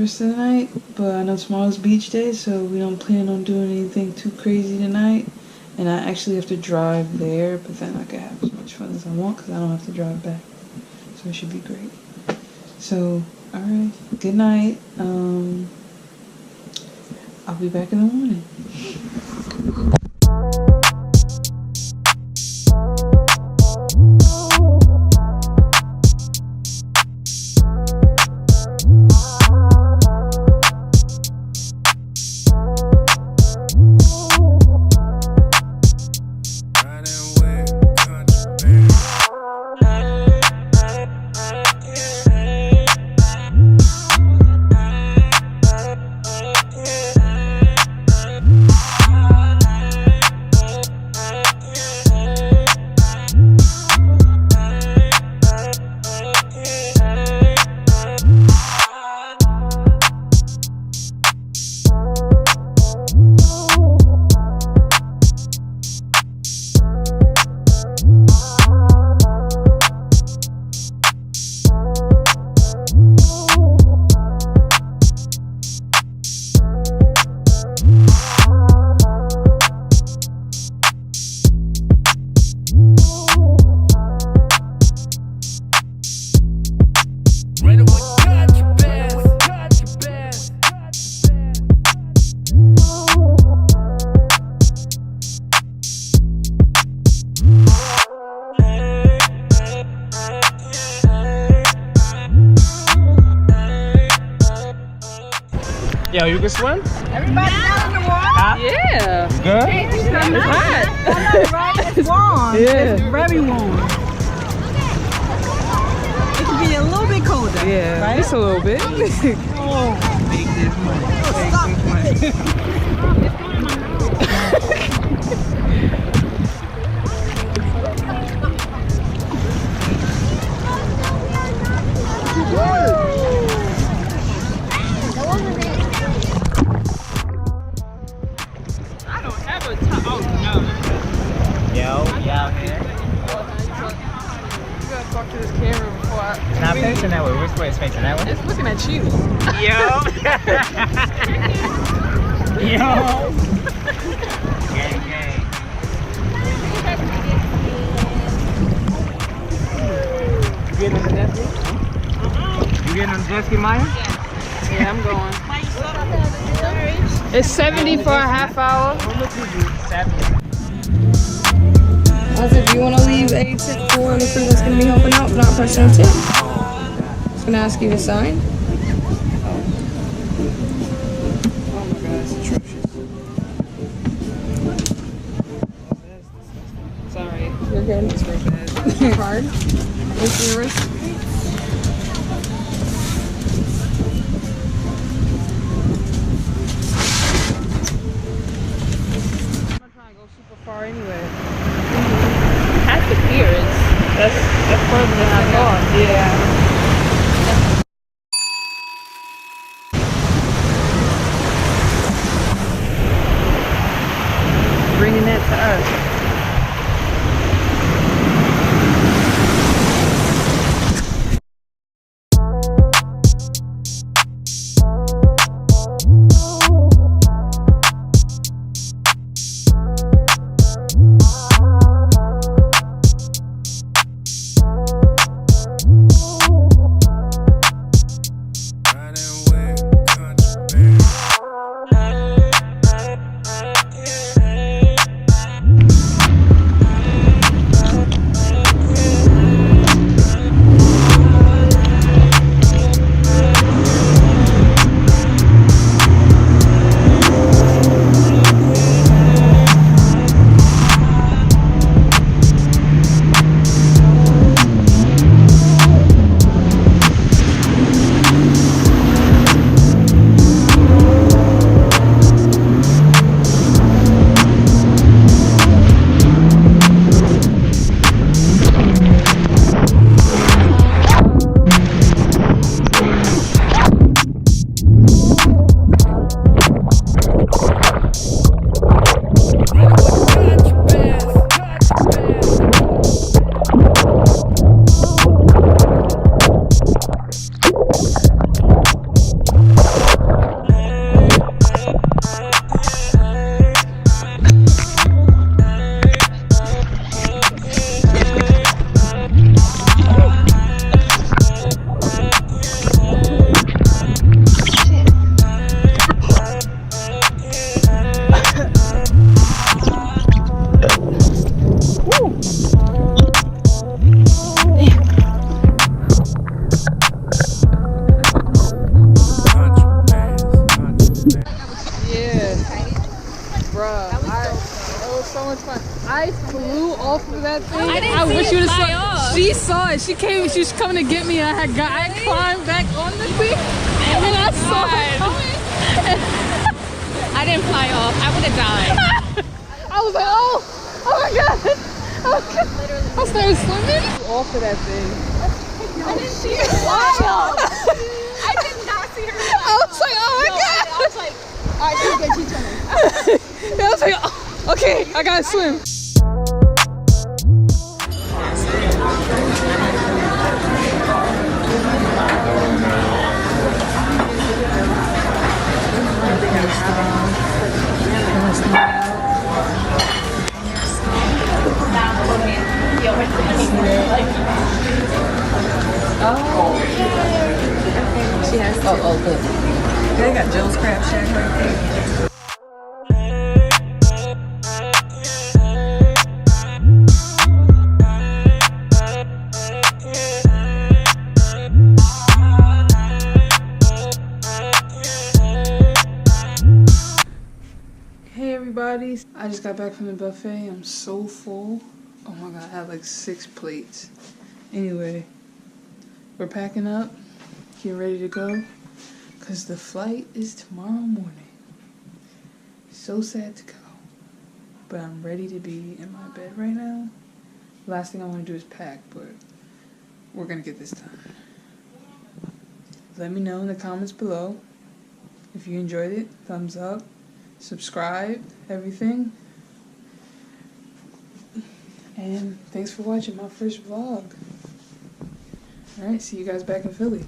rest of the night, but I know tomorrow's beach day, so we don't plan on doing anything too crazy tonight. And I actually have to drive there, but then I can have as much fun as I want because I don't have to drive back. So it should be great. So, alright, good night. I'll be back in the morning. Yo, you can swim? Everybody out in the water? Huh? Yeah. Good? It's hot. Right? It's warm. Yeah. It's very warm. It can be a little bit colder. Yeah, right? just a little bit. Oh. Make this money. Make this money. Not facing that way. Which way is facing that way? It's looking at you. Yo! Yo! Gang, gang. You getting on the jet ski? You getting on the jet ski, Maya? Yeah, I'm going. It's 70 for a half hour. 70. Also, if you want to leave a tip for the crew that's going to be helping out, not personal tip, just going to ask you to sign. Oh my god, it's atrocious. Sorry. You're good. It's real bad. Your card. What's yours? I'm not trying to go super far anyway. Half the pier is that's further than I thought. Yeah. Bringing that to us. so much fun. I flew off of that thing. I wish you would have saw. She saw it. She came. She was coming to get me, and I climbed back on the thing, and I saw her coming. I didn't fly off. I would have died. I was like, oh my god. Oh god. I started swimming off of that thing. I didn't see her fly off. I did not see her fly I was like, oh my god. I was like, alright, she's good. She's swimming. I was like, oh, okay, I gotta swim. She has to. Oh, good. They got Joe's Crab Shack right there. Hey everybody, I just got back from the buffet. I'm so full. Oh my god, I had like 6 plates. Anyway, we're packing up, getting ready to go, because the flight is tomorrow morning. So sad to go, but I'm ready to be in my bed right now. Last thing I want to do is pack, but we're gonna get this done. Let me know in the comments below if you enjoyed it. Thumbs up. Subscribe, everything. And thanks for watching my first vlog. Alright, see you guys back in Philly.